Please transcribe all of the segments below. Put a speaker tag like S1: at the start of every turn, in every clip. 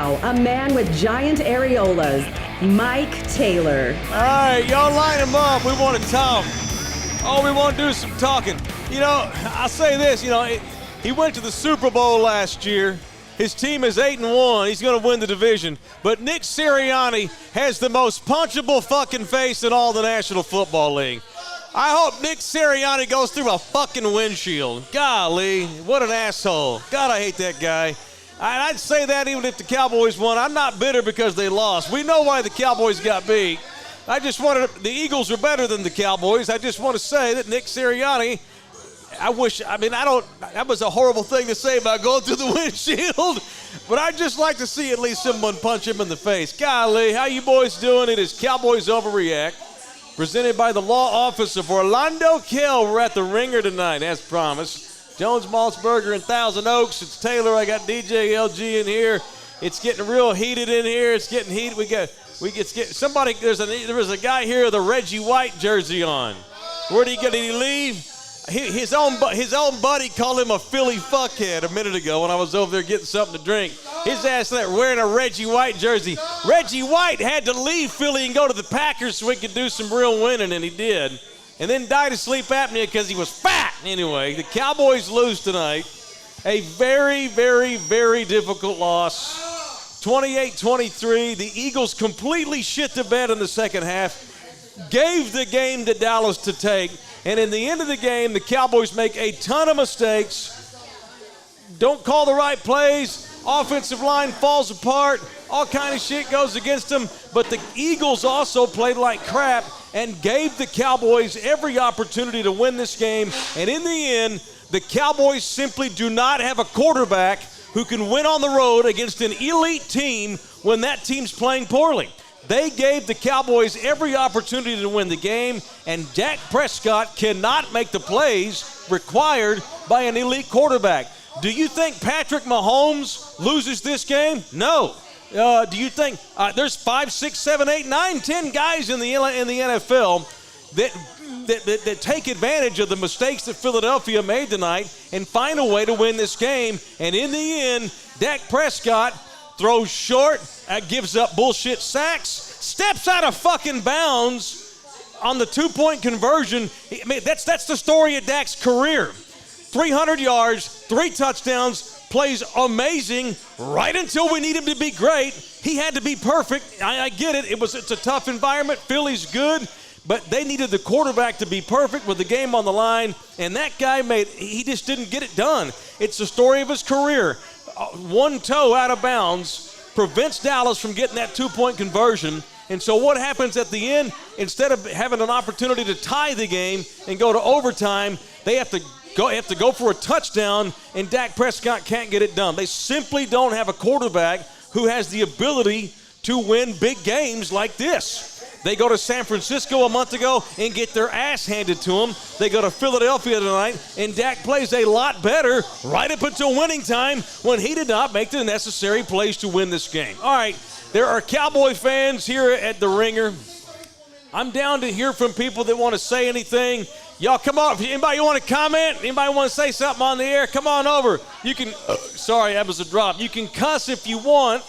S1: now, a man with giant areolas, Mike Taylor.
S2: All right, y'all line him up. We want to talk. Oh, we want to do some talking. You know, I'll say this, he went to the Super Bowl last year. His team is 8-1. He's going to win the division. But Nick Sirianni has the most punchable fucking face in all the National Football League. I hope Nick Sirianni goes through a fucking windshield. Golly, what an asshole. God, I hate that guy. I'd say that even if the Cowboys won. I'm not bitter because they lost. We know why the Cowboys got beat. The Eagles are better than the Cowboys. I just want to say that Nick Sirianni, that was a horrible thing to say about going through the windshield, but I'd just like to see at least someone punch him in the face. Golly, how you boys doing? It is Cowboys Overreact, presented by the law office of Orlando Kell. We're at the Ringer tonight, as promised. Jones Maltzberger in Thousand Oaks. It's Taylor. I got DJ LG in here. It's getting real heated in here. It's getting heated. There was a guy here with a Reggie White jersey on. Where did he leave? His own buddy called him a Philly fuckhead a minute ago when I was over there getting something to drink. His ass there wearing a Reggie White jersey. Reggie White had to leave Philly and go to the Packers so he could do some real winning, and he did. And then died of sleep apnea because he was fat. Anyway, the Cowboys lose tonight. A very, very, very difficult loss. 28-23. The Eagles completely shit the bed in the second half. Gave the game to Dallas to take. And in the end of the game, the Cowboys make a ton of mistakes. Don't call the right plays. Offensive line falls apart. All kind of shit goes against them. But the Eagles also played like crap and gave the Cowboys every opportunity to win this game. And in the end, the Cowboys simply do not have a quarterback who can win on the road against an elite team when that team's playing poorly. They gave the Cowboys every opportunity to win the game, and Dak Prescott cannot make the plays required by an elite quarterback. Do you think Patrick Mahomes loses this game? No. Do you think there's 5, 6, 7, 8, 9, 10 guys in the NFL that take advantage of the mistakes that Philadelphia made tonight and find a way to win this game? And in the end, Dak Prescott throws short, gives up bullshit sacks, steps out of fucking bounds on the 2-point conversion. That's the story of Dak's career. 300 yards, 3 touchdowns, plays amazing right until we need him to be great. He had to be perfect. I get it. It's a tough environment. Philly's good, but they needed the quarterback to be perfect with the game on the line, and that guy he just didn't get it done. It's the story of his career. One toe out of bounds prevents Dallas from getting that 2-point conversion. And so what happens at the end? Instead of having an opportunity to tie the game and go to overtime, they have to go for a touchdown, and Dak Prescott can't get it done. They simply don't have a quarterback who has the ability to win big games like this. They go to San Francisco a month ago and get their ass handed to them. They go to Philadelphia tonight, and Dak plays a lot better right up until winning time when he did not make the necessary plays to win this game. All right, there are Cowboy fans here at the Ringer. I'm down to hear from people that want to say anything. Y'all come on. Anybody want to comment? Anybody want to say something on the air? Come on over. You can, sorry, that was a drop. You can cuss if you want.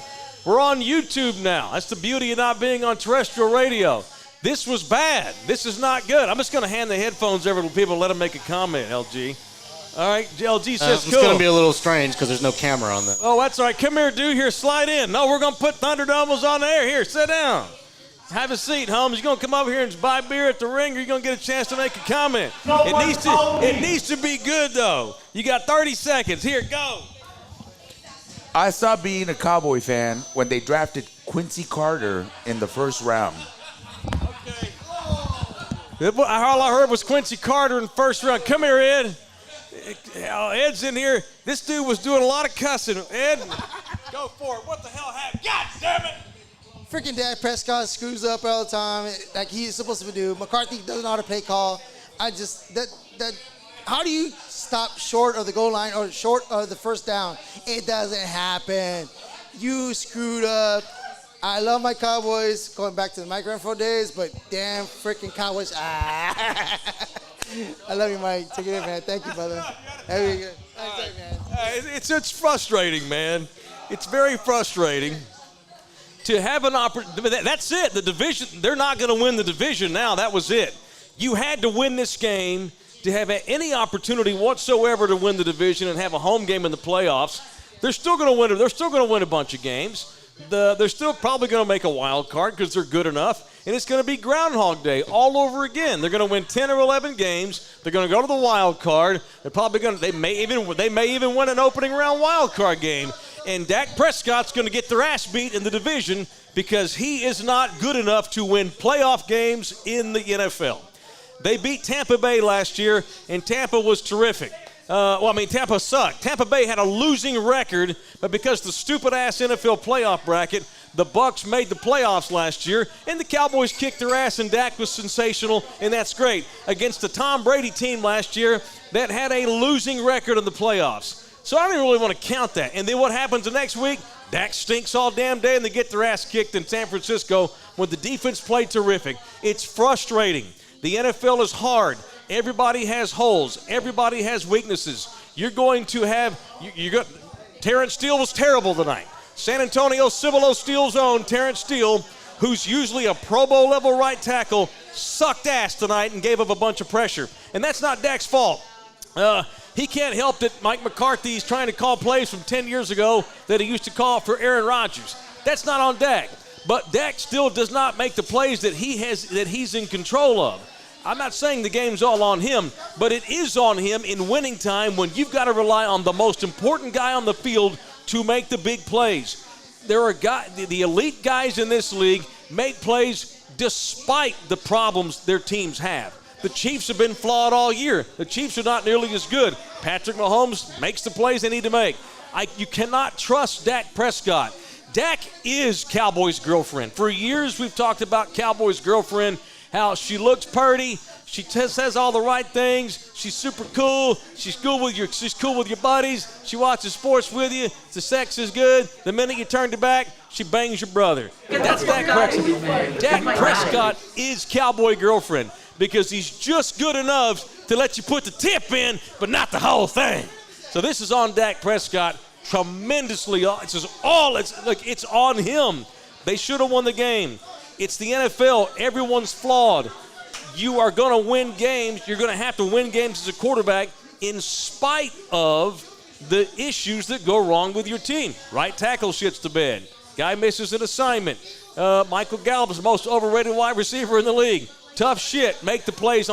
S2: We're on YouTube now. That's the beauty of not being on terrestrial radio. This was bad. This is not good. I'm just going to hand the headphones over to people and let them make a comment, LG. All right, LG says cool.
S3: It's going to be a little strange because there's no camera on that.
S2: Oh, that's all right. Come here, dude. Here, slide in. No, we're going to put Thunderdumbles on the air. Here, sit down. Have a seat, Holmes. You're going to come over here and buy beer at the Ringer. You're going to get a chance to make a comment. It needs to be good, though. You got 30 seconds. Here, go.
S4: I stopped being a Cowboy fan when they drafted Quincy Carter in the first round.
S2: Okay. All I heard was Quincy Carter in the first round. Come here, Ed. Ed's in here. This dude was doing a lot of cussing. Ed, go for it. What the hell happened? God damn it.
S5: Freaking Dak Prescott screws up all the time, like he's supposed to do. McCarthy doesn't know how to play call. How do you stop short of the goal line or short of the first down? It doesn't happen. You screwed up. I love my Cowboys, going back to the Mike Renfro days, but damn freaking Cowboys. I love you, Mike. Take it in, man. Thank you, brother. Very good. Thanks, man.
S2: It's frustrating, man. It's very frustrating to have an opportunity. That's it. The division, they're not going to win the division now. That was it. You had to win this game to have any opportunity whatsoever to win the division and have a home game in the playoffs. They're still going to win. They're still going to win a bunch of games. They're still probably going to make a wild card because they're good enough. And it's going to be Groundhog Day all over again. They're going to win 10 or 11 games. They're going to go to the wild card. They're probably going to. They may even win an opening round wild card game. And Dak Prescott's going to get their ass beat in the division because he is not good enough to win playoff games in the NFL. They beat Tampa Bay last year, and Tampa was terrific. Tampa sucked. Tampa Bay had a losing record, but because the stupid-ass NFL playoff bracket, the Bucs made the playoffs last year, and the Cowboys kicked their ass, and Dak was sensational, and that's great. Against the Tom Brady team last year that had a losing record in the playoffs. So I don't even really want to count that. And then what happens the next week? Dak stinks all damn day, and they get their ass kicked in San Francisco when the defense played terrific. It's frustrating. The NFL is hard. Everybody has holes. Everybody has weaknesses. You're going to have Terrence Steele was terrible tonight. San Antonio Cibolo Steele's own Terrence Steele, who's usually a Pro Bowl level right tackle, sucked ass tonight and gave up a bunch of pressure. And that's not Dak's fault. He can't help that Mike McCarthy's trying to call plays from 10 years ago that he used to call for Aaron Rodgers. That's not on Dak. But Dak still does not make the plays that he's in control of. I'm not saying the game's all on him, but it is on him in winning time when you've got to rely on the most important guy on the field to make the big plays. There are the elite guys in this league make plays despite the problems their teams have. The Chiefs have been flawed all year. The Chiefs are not nearly as good. Patrick Mahomes makes the plays they need to make. You cannot trust Dak Prescott. Dak is Cowboys' girlfriend. For years we've talked about Cowboys' girlfriend, how she looks pretty, she says all the right things, she's super cool, she's cool with your buddies, she watches sports with you, the sex is good, the minute you turn your back, she bangs your brother. That's Dak Prescott. Dak Prescott is Cowboy girlfriend because he's just good enough to let you put the tip in, but not the whole thing. So this is on Dak Prescott tremendously. It's on him. They should have won the game. It's the NFL. Everyone's flawed. You are going to win games. You're going to have to win games as a quarterback in spite of the issues that go wrong with your team. Right tackle shits the bed. Guy misses an assignment. Michael Gallup is the most overrated wide receiver in the league. Tough shit. Make the plays.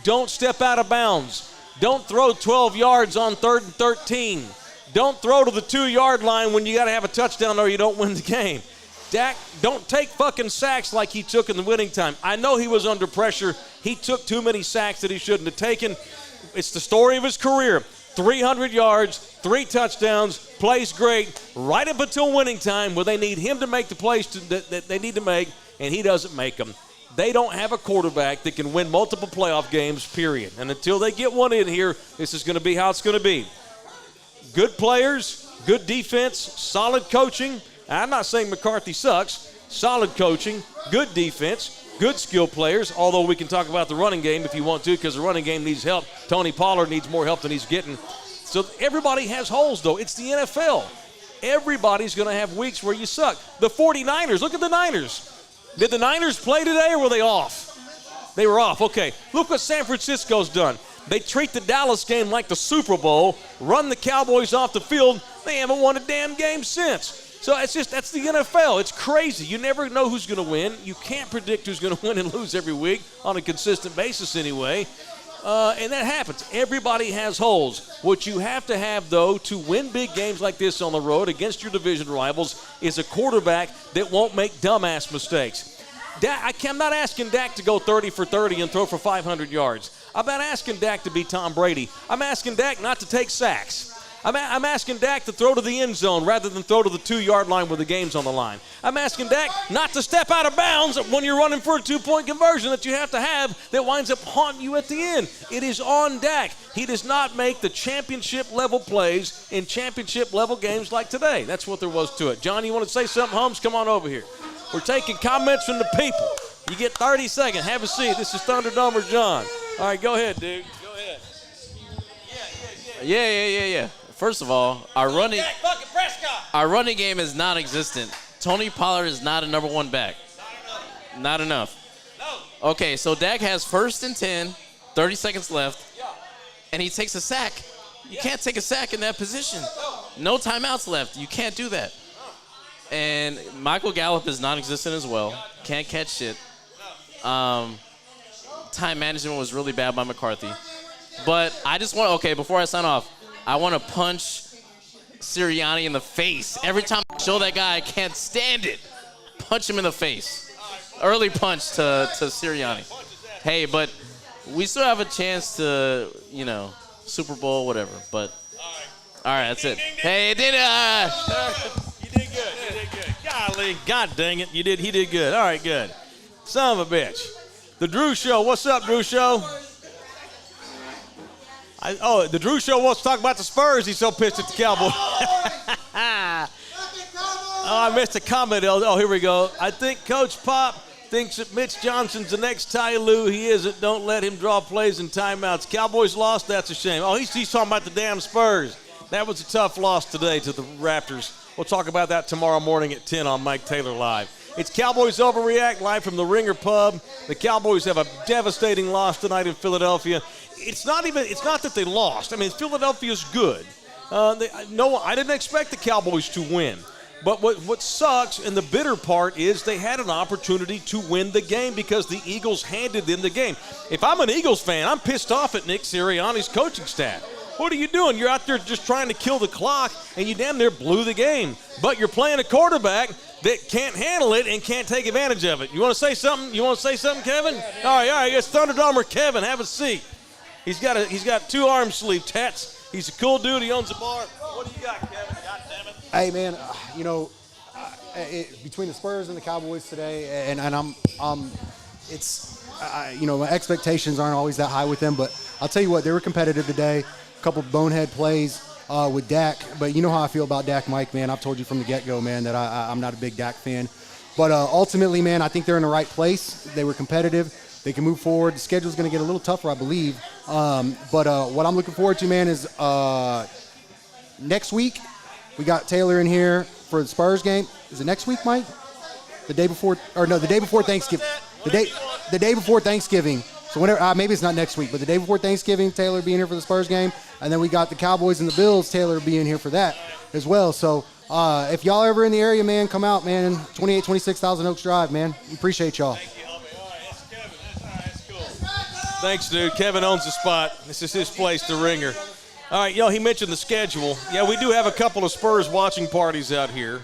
S2: Don't step out of bounds. Don't throw 12 yards on 3rd and 13. Don't throw to the 2-yard line when you got to have a touchdown or you don't win the game. Dak, don't take fucking sacks like he took in the winning time. I know he was under pressure. He took too many sacks that he shouldn't have taken. It's the story of his career. 300 yards, 3 touchdowns, plays great, right up until winning time where they need him to make the plays that they need to make, and he doesn't make them. They don't have a quarterback that can win multiple playoff games, period. And until they get one in here, this is going to be how it's going to be. Good players, good defense, solid coaching. I'm not saying McCarthy sucks. Solid coaching, good defense, good skill players, although we can talk about the running game if you want to because the running game needs help. Tony Pollard needs more help than he's getting. So everybody has holes, though. It's the NFL. Everybody's going to have weeks where you suck. The 49ers, look at the Niners. Did the Niners play today or were they off? They were off. Okay, look what San Francisco's done. They treat the Dallas game like the Super Bowl, run the Cowboys off the field. They haven't won a damn game since. So that's the NFL. It's crazy. You never know who's going to win. You can't predict who's going to win and lose every week on a consistent basis anyway. And that happens. Everybody has holes. What you have to have, though, to win big games like this on the road against your division rivals is a quarterback that won't make dumbass mistakes. I'm not asking Dak to go 30 for 30 and throw for 500 yards. I'm not asking Dak to be Tom Brady. I'm asking Dak not to take sacks. I'm asking Dak to throw to the end zone rather than throw to the 2-yard line where the game's on the line. I'm asking Dak not to step out of bounds when you're running for a 2-point conversion that you have to have that winds up haunting you at the end. It is on Dak. He does not make the championship-level plays in championship-level games like today. That's what there was to it. John, you want to say something, Holmes? Come on over here. We're taking comments from the people. You get 30 seconds. Have a seat. This is Thunderdome or John. All right, go ahead, dude. Go ahead.
S6: Yeah. First of all, our running game is non-existent. Tony Pollard is not a number one back. Not enough. Okay, so Dak has 1st and 10, 30 seconds left, and he takes a sack. You can't take a sack in that position. No timeouts left. You can't do that. And Michael Gallup is non-existent as well. Can't catch shit. Time management was really bad by McCarthy. But I just want, okay, before I sign off, I want to punch Sirianni in the face. Every time I show that guy, I can't stand it. Punch him in the face. Early punch to Sirianni. Hey, but we still have a chance to, Super Bowl, whatever. But, all right, that's it. Hey, it did
S2: You did good. You did good. Golly, God dang it. He did good. All right, good. Son of a bitch. The Drew Show. What's up, Drew Show? The Drew Show wants to talk about the Spurs. He's so pissed at the Cowboys. I missed a comment. Oh, here we go. I think Coach Pop thinks that Mitch Johnson's the next Ty Lue. He isn't. Don't let him draw plays and timeouts. Cowboys lost. That's a shame. Oh, he's talking about the damn Spurs. That was a tough loss today to the Raptors. We'll talk about that tomorrow morning at 10 on Mike Taylor Live. It's Cowboys Overreact live from the Ringer Pub. The Cowboys have a devastating loss tonight in Philadelphia. It's not that they lost. I mean, Philadelphia's good. I didn't expect the Cowboys to win. But what sucks, and the bitter part, is they had an opportunity to win the game because the Eagles handed them the game. If I'm an Eagles fan, I'm pissed off at Nick Sirianni's coaching staff. What are you doing? You're out there just trying to kill the clock, and you damn near blew the game. But you're playing a quarterback that can't handle it and can't take advantage of it. You want to say something? Kevin? All right. It's Thunderdome Kevin. Have a seat. He's got 2 arm sleeve tats. He's a cool dude. He owns a bar. What do you got, Kevin? God damn it.
S7: Hey, man, between the Spurs and the Cowboys today, and my expectations aren't always that high with them, but I'll tell you what, they were competitive today. A couple bonehead plays with Dak, but you know how I feel about Dak, Mike, man. I've told you from the get-go, man, that I'm not a big Dak fan. But ultimately, man, I think they're in the right place. They were competitive. They can move forward. The schedule's going to get a little tougher, I believe. But what I'm looking forward to, man, is next week we got Taylor in here for the Spurs game. Is it next week, Mike? The day before Thanksgiving. The day before Thanksgiving. So whenever, maybe it's not next week, but the day before Thanksgiving, Taylor being here for the Spurs game. And then we got the Cowboys and the Bills, Taylor being here for that as well. So if y'all ever in the area, man, come out, man. 26,000 Oaks Drive, man. We appreciate y'all.
S2: Thank you, homie. All right, that's Kevin. That's cool. Thanks, dude. Kevin owns the spot. This is his place, the Ringer. All right, he mentioned the schedule. Yeah, we do have a couple of Spurs watching parties out here.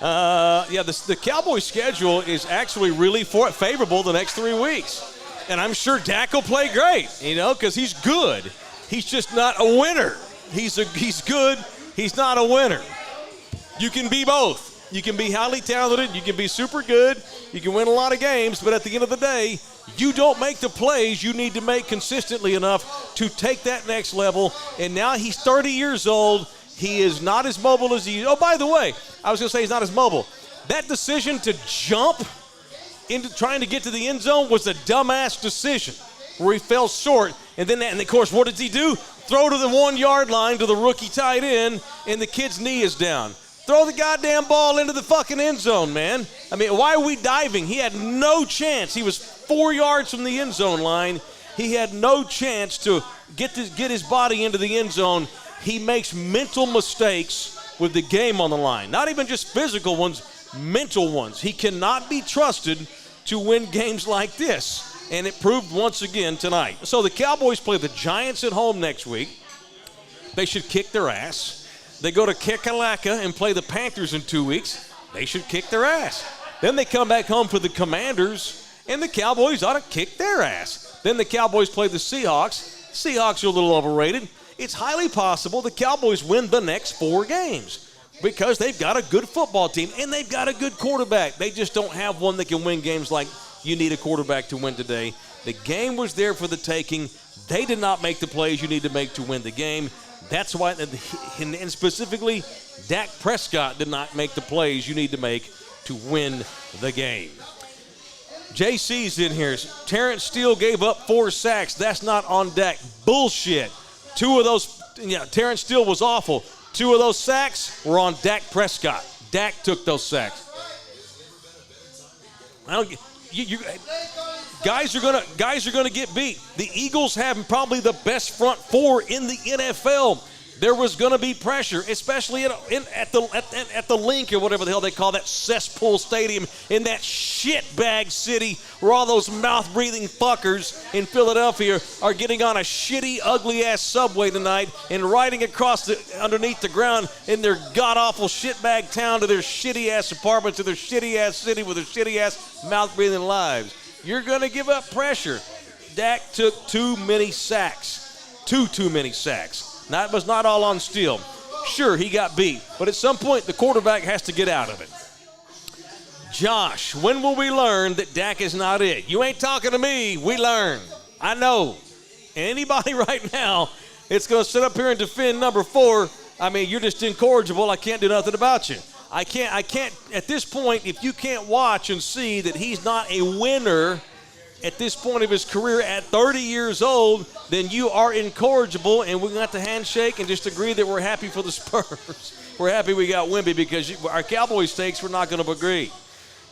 S2: The Cowboys' schedule is actually really favorable the next 3 weeks. And I'm sure Dak will play great, because he's good. He's just not a winner. He's good. He's not a winner. You can be both. You can be highly talented. You can be super good. You can win a lot of games. But at the end of the day, you don't make the plays you need to make consistently enough to take that next level. And now he's 30 years old. He is not as mobile as he – oh, by the way, I was going to say he's not as mobile. That decision to jump into trying to get to the end zone was a dumbass decision where he fell short. And of course, what does he do? Throw to the 1 yard line to the rookie tight end, and the kid's knee is down. Throw the goddamn ball into the fucking end zone, man. I mean, why are we diving? He had no chance. He was 4 yards from the end zone line. He had no chance to get his body into the end zone. He makes mental mistakes with the game on the line. Not even just physical ones, mental ones. He cannot be trusted to win games like this. And it proved once again tonight. So the Cowboys play the Giants at home next week. They should kick their ass. They go to Kakalaka and play the Panthers in 2 weeks. They should kick their ass. Then they come back home for the Commanders, and the Cowboys ought to kick their ass. Then the Cowboys play the Seahawks. Seahawks are a little overrated. It's highly possible the Cowboys win the next 4 games because they've got a good football team, and they've got a good quarterback. They just don't have one that can win games like you need a quarterback to win today. The game was there for the taking. They did not make the plays you need to make to win the game. That's why, and specifically, Dak Prescott did not make the plays you need to make to win the game. JC's in here. Terrence Steele gave up 4 sacks. That's not on Dak. Bullshit. 2 of those Terrence Steele was awful. 2 of those sacks were on Dak Prescott. Dak took those sacks. Guys are gonna get beat. The Eagles have probably the best front 4 in the NFL. There was going to be pressure, especially at the Link or whatever the hell they call that cesspool stadium in that shitbag city where all those mouth-breathing fuckers in Philadelphia are getting on a shitty, ugly-ass subway tonight and riding across underneath the ground in their god-awful shitbag town to their shitty-ass apartments to their shitty-ass city with their shitty-ass mouth-breathing lives. You're going to give up pressure. Dak took too many sacks. Too many sacks. That was not all on Steele. Sure, he got beat, but at some point the quarterback has to get out of it. Josh, when will we learn that Dak is not it? You ain't talking to me. We learn. I know. And anybody right now that's going to sit up here and defend number 4, I mean, you're just incorrigible. I can't do nothing about you. I can't, at this point, if you can't watch and see that he's not a winner at this point of his career at 30 years old, then you are incorrigible, and we got to handshake and just agree that we're happy for the Spurs. We're happy we got Wemby because our Cowboys takes we're not going to agree.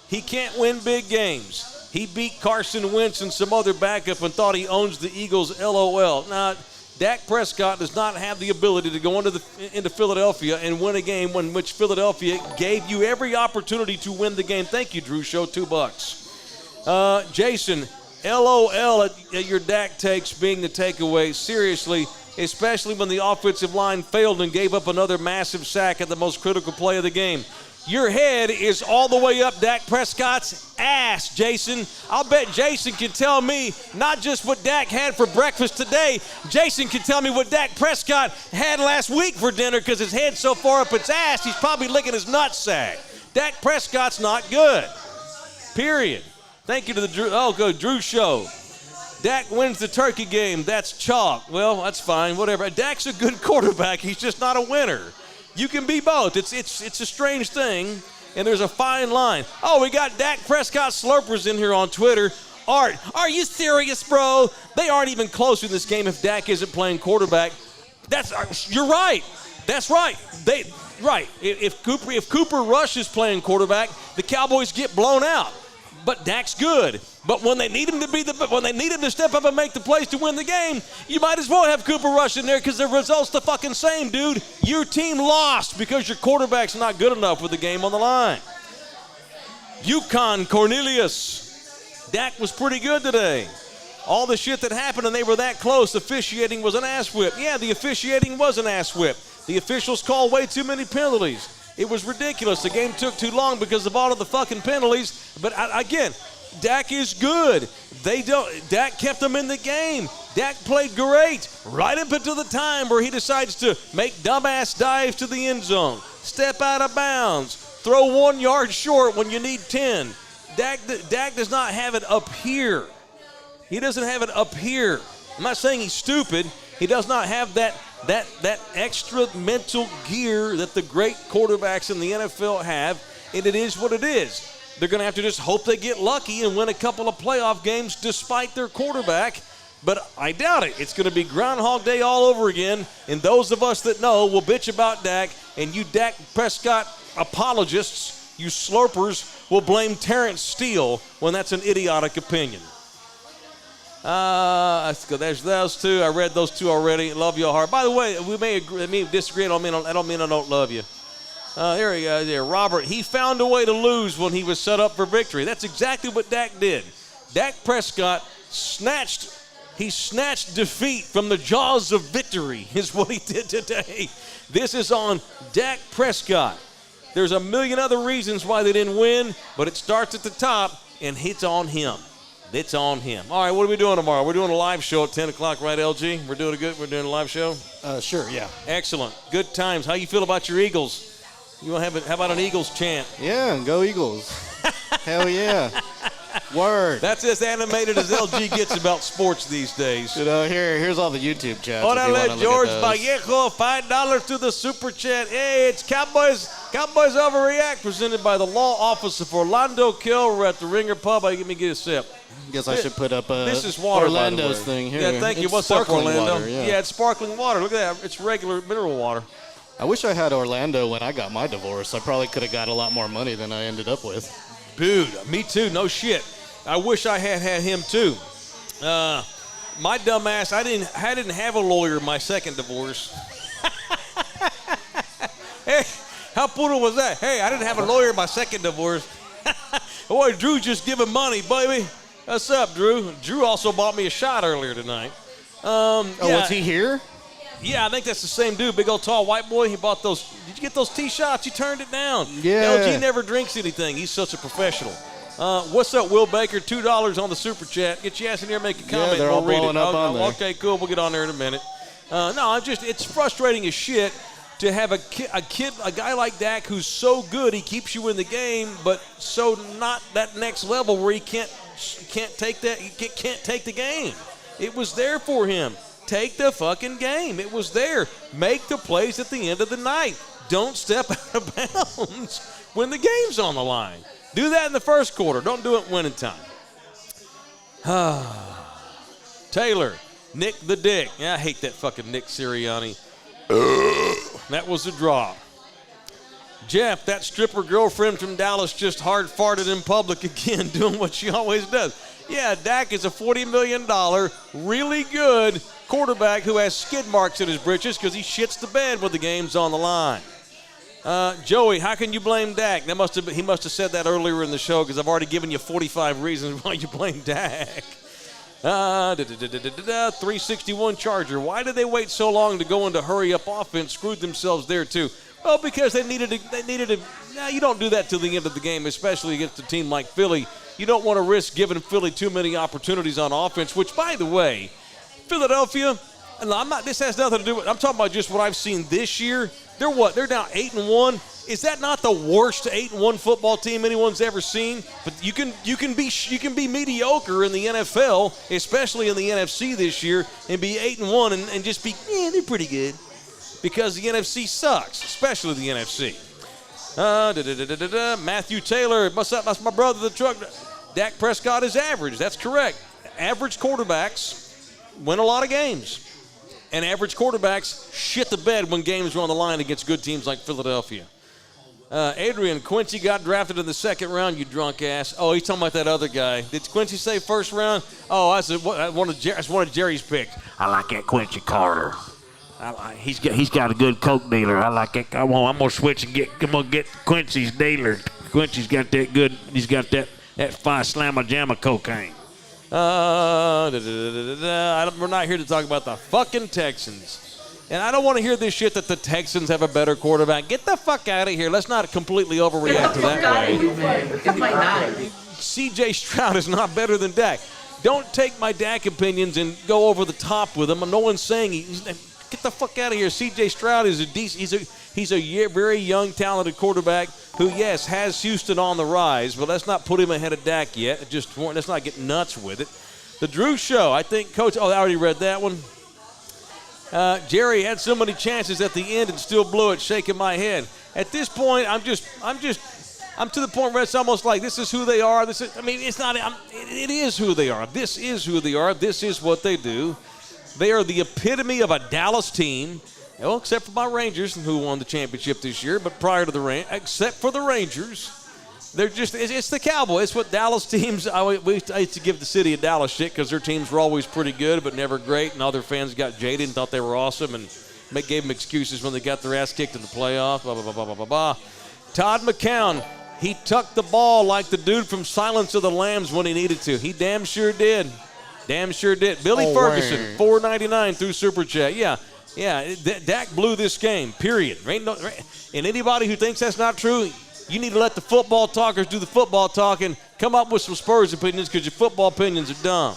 S2: He can't win big games. He beat Carson Wentz and some other backup and thought he owns the Eagles, LOL. Now, Dak Prescott does not have the ability to go into Philadelphia and win a game in which Philadelphia gave you every opportunity to win the game. Thank you, Drew Show, $2. Jason, LOL at your Dak takes being the takeaway. Seriously, especially when the offensive line failed and gave up another massive sack at the most critical play of the game. Your head is all the way up Dak Prescott's ass, Jason. I'll bet Jason can tell me not just what Dak had for breakfast today. Jason can tell me what Dak Prescott had last week for dinner because his head's so far up its ass, he's probably licking his nutsack. Dak Prescott's not good. Period. Thank you to the Drew Show. Dak wins the turkey game. That's chalk. Well, that's fine. Whatever. Dak's a good quarterback. He's just not a winner. You can be both. It's a strange thing, and there's a fine line. Oh, we got Dak Prescott slurpers in here on Twitter. Art, are you serious, bro? They aren't even close in this game if Dak isn't playing quarterback. You're right. That's right. Right. If Cooper Rush is playing quarterback, the Cowboys get blown out. But Dak's good. But when they need him to step up and make the plays to win the game, you might as well have Cooper Rush in there because the result's the fucking same, dude. Your team lost because your quarterback's not good enough with the game on the line. Yukon Cornelius. Dak was pretty good today. All the shit that happened and they were that close, officiating was an ass whip. Yeah, the officiating was an ass whip. The officials called way too many penalties. It was ridiculous. The game took too long because of all of the fucking penalties. But again, Dak is good. Dak kept them in the game. Dak played great right up until the time where he decides to make dumbass dives to the end zone, step out of bounds, throw 1 yard short when you need 10. Dak does not have it up here. He doesn't have it up here. I'm not saying he's stupid. He does not have that extra mental gear that the great quarterbacks in the NFL have, and it is what it is. They're going to have to just hope they get lucky and win a couple of playoff games despite their quarterback, but I doubt it. It's going to be Groundhog Day all over again, and those of us that know will bitch about Dak, and you Dak Prescott apologists, you slurpers, will blame Terrence Steele when that's an idiotic opinion. Let's go. There's those two. I read those two already. Love your heart. By the way, we may disagree. I don't mean I don't love you. There he goes. There, Robert. He found a way to lose when he was set up for victory. That's exactly what Dak did. Dak Prescott snatched defeat from the jaws of victory. Is what he did today. This is on Dak Prescott. There's a million other reasons why they didn't win, but it starts at the top and hits on him. It's on him. All right, what are we doing tomorrow? We're doing a live show at 10 o'clock, right, LG? We're doing a live show?
S3: Sure, yeah.
S2: Excellent. Good times. How you feel about your Eagles? You want to have how about an Eagles chant?
S3: Yeah, go Eagles. Hell yeah. Word.
S2: That's as animated as LG gets about sports these days.
S3: You know, here's all the YouTube chats.
S2: Orale, George Vallejo, $5 to the super chat. Hey, it's Cowboys Cowboys Overreact, presented by the Law Office of Orlando Kill. We're at the Ringer Pub. Let me get a sip.
S3: Guess I should put up
S2: This is water,
S3: Orlando's
S2: by the way.
S3: thing here.
S2: Yeah, thank you.
S3: It's
S2: What's up,
S3: sparkling
S2: Orlando?
S3: water, yeah.
S2: It's sparkling water. Look at that. It's regular mineral water.
S3: I wish I had Orlando when I got my divorce. I probably could have got a lot more money than I ended up with.
S2: Dude, me too. No shit. I wish I had him too. My dumb ass, I didn't have a lawyer in my second divorce. Hey, how brutal was that? Hey, I didn't have a lawyer in my second divorce. Boy, Drew just giving money, baby. What's up, Drew? Drew also bought me a shot earlier tonight.
S3: Was he here?
S2: Yeah, I think that's the same dude, big old tall white boy. He bought those. Did you get those tee shots? You turned it down.
S3: Yeah.
S2: LG never drinks anything. He's such a professional. What's up, Will Baker? $2 on the super chat. Get your ass in here and make a comment.
S3: they're all
S2: we'll read
S3: blowing
S2: it.
S3: up on there.
S2: Okay, cool. We'll get on there in a minute. It's frustrating as shit to have a guy like Dak who's so good he keeps you in the game, but so not that next level where he can't take the game. It was there for him. Take the fucking game. It was there. Make the plays at the end of the night. Don't step out of bounds when the game's on the line. Do that in the first quarter. Don't do it winning time. Taylor, Nick the Dick. Yeah, I hate that fucking Nick Sirianni. That was a draw. Jeff, that stripper girlfriend from Dallas just hard farted in public again, doing what she always does. Yeah, Dak is a $40 million, really good quarterback who has skid marks in his britches because he shits the bed when the game's on the line. Joey, how can you blame Dak? He must have said that earlier in the show because I've already given you 45 reasons why you blame Dak. 361 Charger. Why did they wait so long to go into hurry-up offense? Screwed themselves there, too. Well, because they needed to. Now, you don't do that till the end of the game, especially against a team like Philly. You don't want to risk giving Philly too many opportunities on offense, which, by the way, Philadelphia, and this has nothing to do with, I'm talking about just what I've seen this year. They're what? They're now 8-1. Is that not the worst 8-1 football team anyone's ever seen? But you can be mediocre in the NFL, especially in the NFC this year, and be 8-1 and just be, they're pretty good. Because the NFC sucks, especially the NFC. Matthew Taylor, that's my brother, the truck. Dak Prescott is average. That's correct. Average quarterbacks win a lot of games. And average quarterbacks shit the bed when games are on the line against good teams like Philadelphia. Adrian, Quincy got drafted in the second round, you drunk ass. Oh, he's talking about that other guy. Did Quincy say first round? Oh, that's one of Jerry's picks.
S8: I like that Quincy Carter. He's got a good coke dealer. I like that. I'm gonna switch and get Quincy's dealer. Quincy's got that good. He's got that 5 slammer jammer cocaine.
S2: We're not here to talk about the fucking Texans. And I don't want to hear this shit that the Texans have a better quarterback. Get the fuck out of here. Let's not completely overreact to that way. C.J. Stroud is not better than Dak. Don't take my Dak opinions and go over the top with them. No one's saying get the fuck out of here. C.J. Stroud is he's a very young, talented quarterback who, yes, has Houston on the rise, but let's not put him ahead of Dak yet. Let's not get nuts with it. The Drew Show, I think, Coach. Oh, I already read that one. Jerry had so many chances at the end and still blew it. Shaking my head. At this point, I'm to the point where it's almost like this is who they are. It is who they are. This is who they are. This is what they do. They are the epitome of a Dallas team. Well, except for my Rangers, who won the championship this year, but prior to except for the Rangers, it's the Cowboys. It's what Dallas teams, I used to give the city of Dallas shit because their teams were always pretty good but never great, and all their fans got jaded and thought they were awesome and gave them excuses when they got their ass kicked in the playoffs, blah, blah, blah, blah, blah, blah, blah. Todd McCown, he tucked the ball like the dude from Silence of the Lambs when he needed to. He damn sure did. Damn sure did. Billy Ferguson, $4.99 through Super Chat. Yeah, Dak blew this game, period. And anybody who thinks that's not true, you need to let the football talkers do the football talking. Come up with some Spurs opinions because your football opinions are dumb.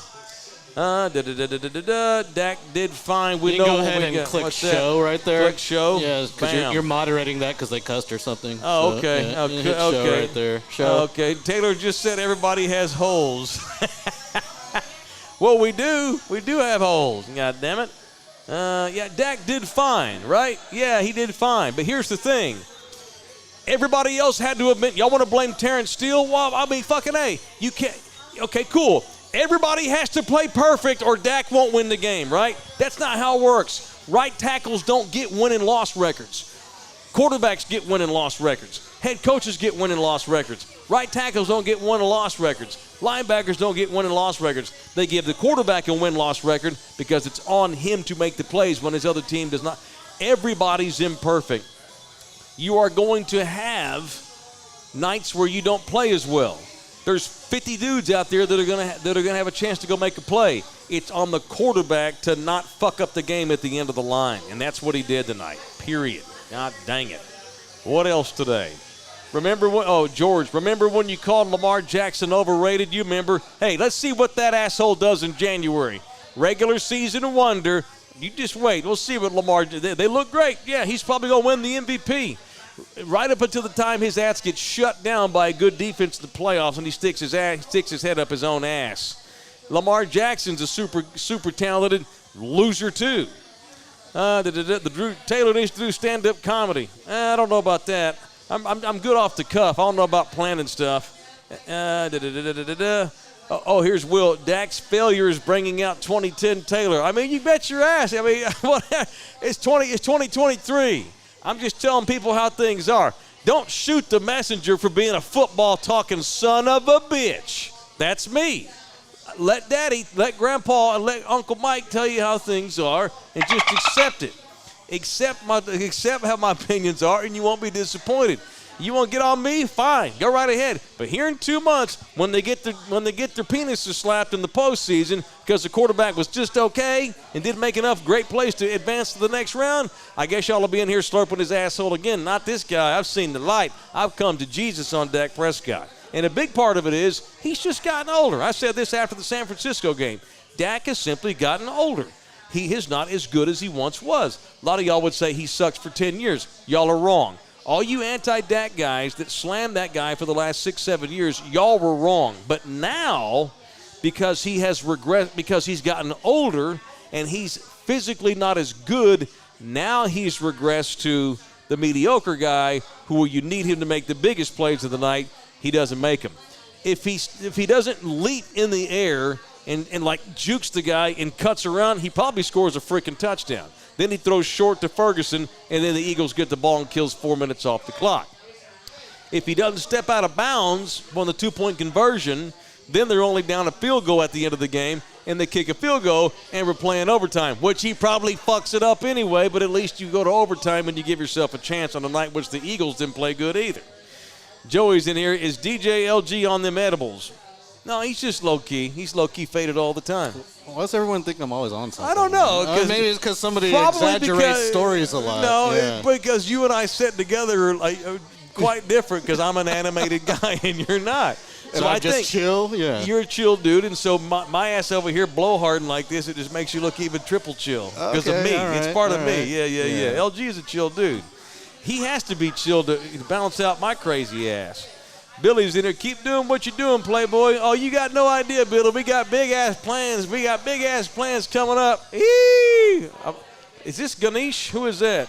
S2: Dak did fine. We know
S3: go ahead and click show right there.
S2: Click show.
S3: Yeah, because you're moderating that because they cussed or something.
S2: Oh,
S3: so,
S2: okay.
S3: Yeah,
S2: Okay.
S3: hit show right there. Show.
S2: Okay. Taylor just said everybody has holes. Well, we do. We do have holes. God damn it. Dak did fine, right? Yeah, he did fine. But here's the thing. Everybody else had to admit, y'all want to blame Terrence Steele? Well, I mean, fucking A. You can't. Okay, cool. Everybody has to play perfect or Dak won't win the game, right? That's not how it works. Right tackles don't get win and loss records. Quarterbacks get win and loss records. Head coaches get win and loss records. Right tackles don't get win and loss records. Linebackers don't get win and loss records. They give the quarterback a win-loss record because it's on him to make the plays when his other team does not. Everybody's imperfect. You are going to have nights where you don't play as well. There's 50 dudes out there that are gonna have a chance to go make a play. It's on the quarterback to not fuck up the game at the end of the line, and that's what he did tonight. Period. God dang it. What else today? Remember when you called Lamar Jackson overrated? You remember? Hey, let's see what that asshole does in January. Regular season wonder. You just wait. We'll see what Lamar. They look great. Yeah, he's probably gonna win the MVP. Right up until the time his ass gets shut down by a good defense in the playoffs, and he sticks his head up his own ass. Lamar Jackson's a super talented loser too. Taylor needs to do stand-up comedy. I don't know about that. I'm good off the cuff. I don't know about planning stuff. Here's Will. Dak's failure is bringing out 2010 Taylor. I mean, you bet your ass. I mean, it's 2023. I'm just telling people how things are. Don't shoot the messenger for being a football-talking son of a bitch. That's me. Let Daddy, let Grandpa, and let Uncle Mike tell you how things are, and just accept it. Accept how my opinions are, and you won't be disappointed. You want to get on me? Fine, go right ahead. But here in 2 months, when they get their penises slapped in the postseason because the quarterback was just okay and didn't make enough great plays to advance to the next round, I guess y'all will be in here slurping his asshole again. Not this guy. I've seen the light. I've come to Jesus on Dak Prescott. And a big part of it is he's just gotten older. I said this after the San Francisco game. Dak has simply gotten older. He is not as good as he once was. A lot of y'all would say he sucks for 10 years. Y'all are wrong. All you anti-Dak guys that slammed that guy for the last 6-7 years, y'all were wrong. But now, because he has regressed, because he's gotten older and he's physically not as good, now he's regressed to the mediocre guy who you need him to make the biggest plays of the night. He doesn't make them. If he doesn't leap in the air and like jukes the guy and cuts around, he probably scores a freaking touchdown. Then he throws short to Ferguson, and then the Eagles get the ball and kills 4 minutes off the clock. If he doesn't step out of bounds on the two-point conversion, then they're only down a field goal at the end of the game, and they kick a field goal, and we're playing overtime, which he probably fucks it up anyway, but at least you go to overtime and you give yourself a chance on a night which the Eagles didn't play good either. Joey's in here. Is DJ LG on them edibles? No, he's just low-key. He's low-key faded all the time.
S3: Why does everyone think I'm always on something?
S2: I don't know.
S3: Maybe it's because somebody exaggerates stories a lot.
S2: No,
S3: yeah.
S2: Because you and I sit together are quite different because I'm an animated guy and you're not.
S3: And
S2: So I
S3: just
S2: think
S3: chill? Yeah.
S2: you're a chill dude, and so my ass over here blowharding like this, it just makes you look even triple chill because of me. It's part of me. Yeah. LG is a chill dude. He has to be chill to balance out my crazy ass. Billy's in there. Keep doing what you're doing, Playboy. Oh, you got no idea, Billy. We got big-ass plans. We got big-ass plans coming up. Eee! Is this Ganesh? Who is that?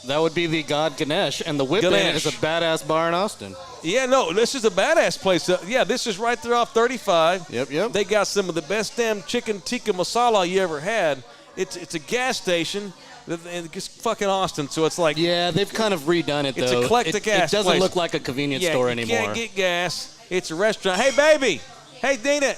S3: That would be the god Ganesh, and the Whip Inn is a badass bar in Austin.
S2: Yeah, no, this is a badass place. Yeah, this is right there off 35.
S3: Yep.
S2: They got some of the best damn chicken tikka masala you ever had. It's a gas station. It's fucking Austin, so it's like...
S3: Yeah, they've kind of redone it, though.
S2: It's eclectic-ass
S3: It doesn't
S2: place.
S3: look like a convenience store anymore.
S2: You can't get gas. It's a restaurant. Hey, baby. Hey, Dina.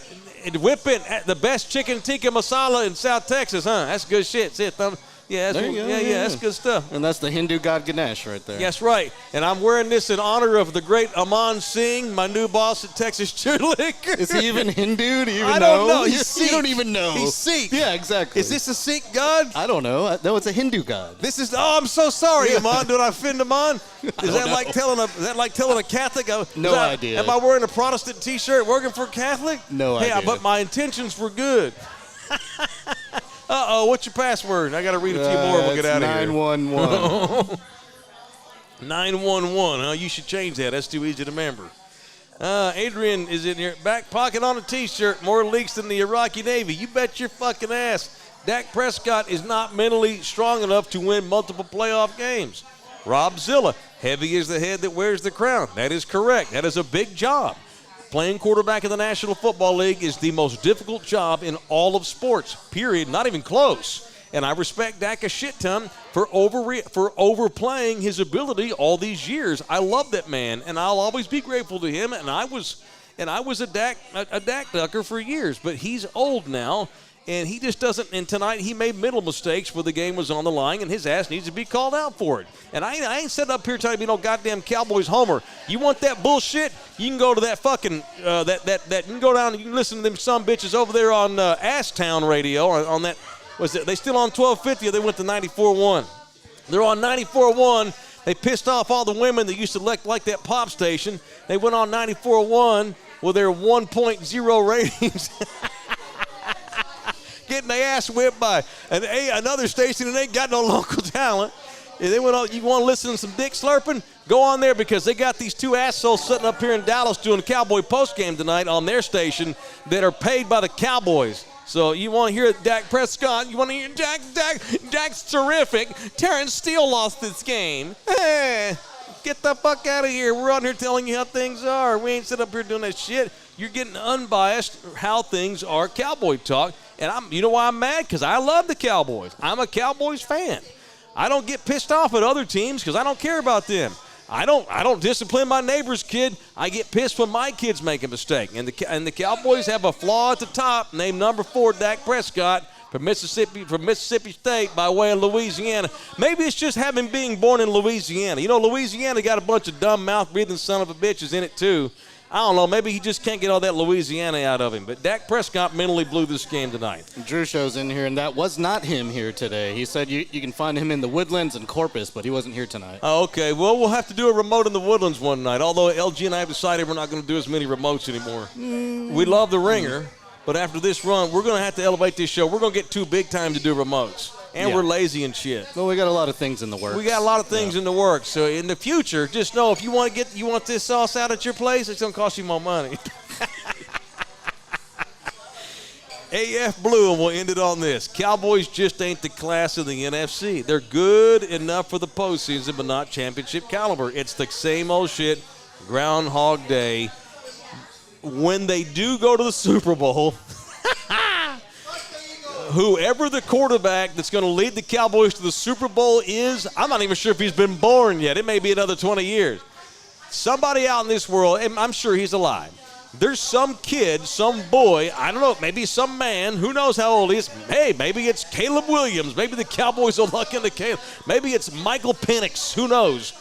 S2: Whip Inn, the best chicken tikka masala in South Texas, huh? That's good shit. See it, thumb? Yeah, that's good stuff.
S3: And that's the Hindu god Ganesh right there.
S2: That's right. And I'm wearing this in honor of the great Aman Singh, my new boss at Texas Cheerlicker.
S3: Is he even Hindu? Do you even know?
S2: I don't know. He's Sikh.
S3: You don't even know.
S2: He's Sikh.
S3: Yeah, exactly.
S2: Is this a Sikh god?
S3: I don't know. No, it's a Hindu god.
S2: This is. Oh, I'm so sorry, Aman. Did I offend Aman? Is that like telling a Catholic?
S3: No idea.
S2: Am I wearing a Protestant T-shirt working for a Catholic?
S3: No idea.
S2: Yeah, but my intentions were good. Uh-oh, what's your password? I got to read a few more and we'll get out of here.
S3: 911.
S2: 911, huh? You should change that. That's too easy to remember. Adrian is in here. Back pocket on a T-shirt. More leaks than the Iraqi Navy. You bet your fucking ass. Dak Prescott is not mentally strong enough to win multiple playoff games. Rob Zilla. Heavy is the head that wears the crown. That is correct. That is a big job. Playing quarterback in the National Football League is the most difficult job in all of sports, period, not even close. And I respect Dak a shit ton for overplaying his ability all these years. I love that man, and I'll always be grateful to him. And I was a Dak ducker for years, but he's old now, and he just doesn't. And tonight he made mental mistakes where the game was on the line, and his ass needs to be called out for it. And I ain't sitting up here telling you, goddamn Cowboys homer. You want that bullshit? You can go to that fucking that you can go down and you can listen to them some bitches over there on Ass Town Radio on that. They still on 1250 or they went to 94.1? They're on 94.1. They pissed off all the women that used to like that pop station. They went on 94.1 with their 1.0 ratings. Getting their ass whipped by another station that ain't got no local talent. And they went on, you want to listen to some dick slurping? Go on there because they got these two assholes sitting up here in Dallas doing Cowboy postgame tonight on their station that are paid by the Cowboys. So you want to hear Dak Prescott? You want to hear Dak's terrific. Terrence Steele lost this game. Get the fuck out of here. We're on here telling you how things are. We ain't sitting up here doing that shit. You're getting unbiased how things are Cowboy talk. And you know why I'm mad? Because I love the Cowboys. I'm a Cowboys fan. I don't get pissed off at other teams because I don't care about them. I don't discipline my neighbor's kid. I get pissed when my kids make a mistake. And the Cowboys have a flaw at the top named number 4, Dak Prescott from Mississippi State by way of Louisiana. Maybe it's just having being born in Louisiana. Louisiana got a bunch of dumb mouth-breathing son of a bitches in it too. I don't know. Maybe he just can't get all that Louisiana out of him. But Dak Prescott mentally blew this game tonight.
S3: Drew Show's in here, and that was not him here today. He said you can find him in the Woodlands and Corpus, but he wasn't here tonight.
S2: Oh, okay. Well, we'll have to do a remote in the Woodlands one night, although LG and I have decided we're not going to do as many remotes anymore. We love the Ringer, but after this run, we're going to have to elevate this show. We're going to get too big time to do remotes. And we're lazy and shit.
S3: Well, we got a lot of things in the works.
S2: We got a lot of things in the works. So in the future, just know if you want this sauce out at your place, it's going to cost you more money. AF Blue, and we'll end it on this. Cowboys just ain't the class of the NFC. They're good enough for the postseason, but not championship caliber. It's the same old shit, Groundhog Day. When they do go to the Super Bowl, whoever the quarterback that's going to lead the Cowboys to the Super Bowl is, I'm not even sure if he's been born yet. It may be another 20 years. Somebody out in this world, and I'm sure he's alive. There's some kid, some boy, I don't know, maybe some man, who knows how old he is. Hey, maybe it's Caleb Williams. Maybe the Cowboys will luck into Caleb. Maybe it's Michael Penix. Who knows?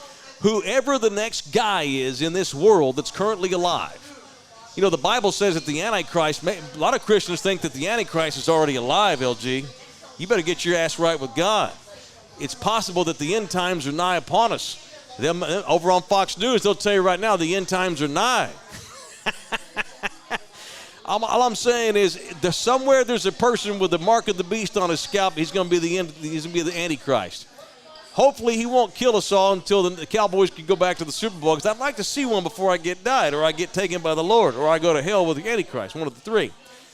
S2: Whoever the next guy is in this world that's currently alive. The Bible says that the Antichrist, a lot of Christians think that the Antichrist is already alive, LG. You better get your ass right with God. It's possible that the end times are nigh upon us. Over on Fox News, they'll tell you right now the end times are nigh. All I'm saying is somewhere there's a person with the mark of the beast on his scalp. He's going to be the Antichrist. Hopefully he won't kill us all until the Cowboys can go back to the Super Bowl, because I'd like to see one before I get died, or I get taken by the Lord, or I go to hell with the Antichrist, one of the three.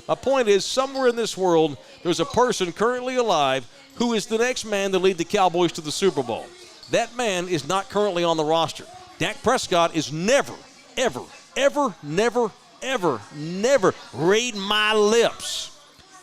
S2: My point is, somewhere in this world, there's a person currently alive who is the next man to lead the Cowboys to the Super Bowl. That man is not currently on the roster. Dak Prescott is never, ever, ever, never, ever, never, read my lips.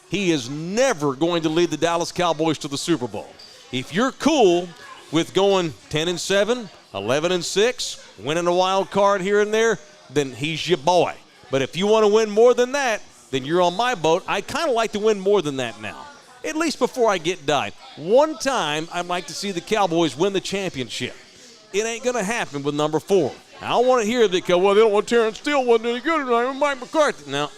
S2: He is never going to lead the Dallas Cowboys to the Super Bowl. If you're cool with going 10-7, 11-6, winning a wild card here and there, then he's your boy. But if you want to win more than that, then you're on my boat. I kind of like to win more than that now, at least before I get died. One time, I'd like to see the Cowboys win the championship. It ain't going to happen with number 4. I don't want to hear that because, they don't want Terrence Steele wasn't any good tonight with Mike McCarthy. Now,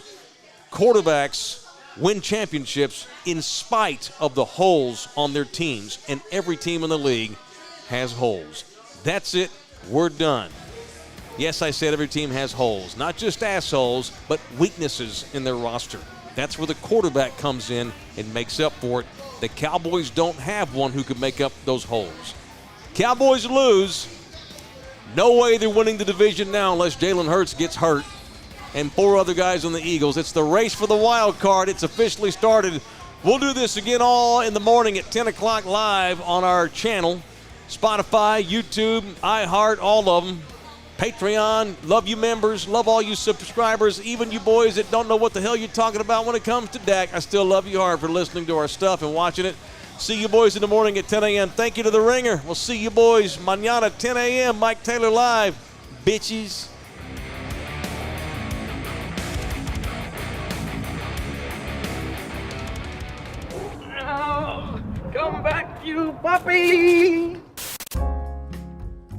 S2: quarterbacks win championships in spite of the holes on their teams, and every team in the league has holes. That's it. We're done. Yes, I said every team has holes. Not just assholes, but weaknesses in their roster. That's where the quarterback comes in and makes up for it. The Cowboys don't have one who can make up those holes. Cowboys lose. No way they're winning the division now unless Jalen Hurts gets hurt. And 4 other guys on the Eagles. It's the race for the wild card. It's officially started. We'll do this again all in the morning at 10 o'clock live on our channel. Spotify, YouTube, iHeart, all of them. Patreon, love you members, love all you subscribers, even you boys that don't know what the hell you're talking about when it comes to Dak. I still love you hard for listening to our stuff and watching it. See you boys in the morning at 10 a.m. Thank you to the Ringer. We'll see you boys mañana 10 a.m. Mike Taylor Live. Bitches.
S8: Come back, you puppy!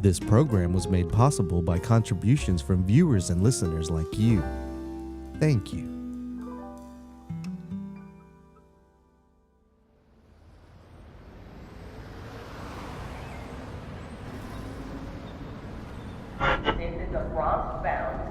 S9: This program was made possible by contributions from viewers and listeners like you. Thank you.
S10: This is a Bronx-bound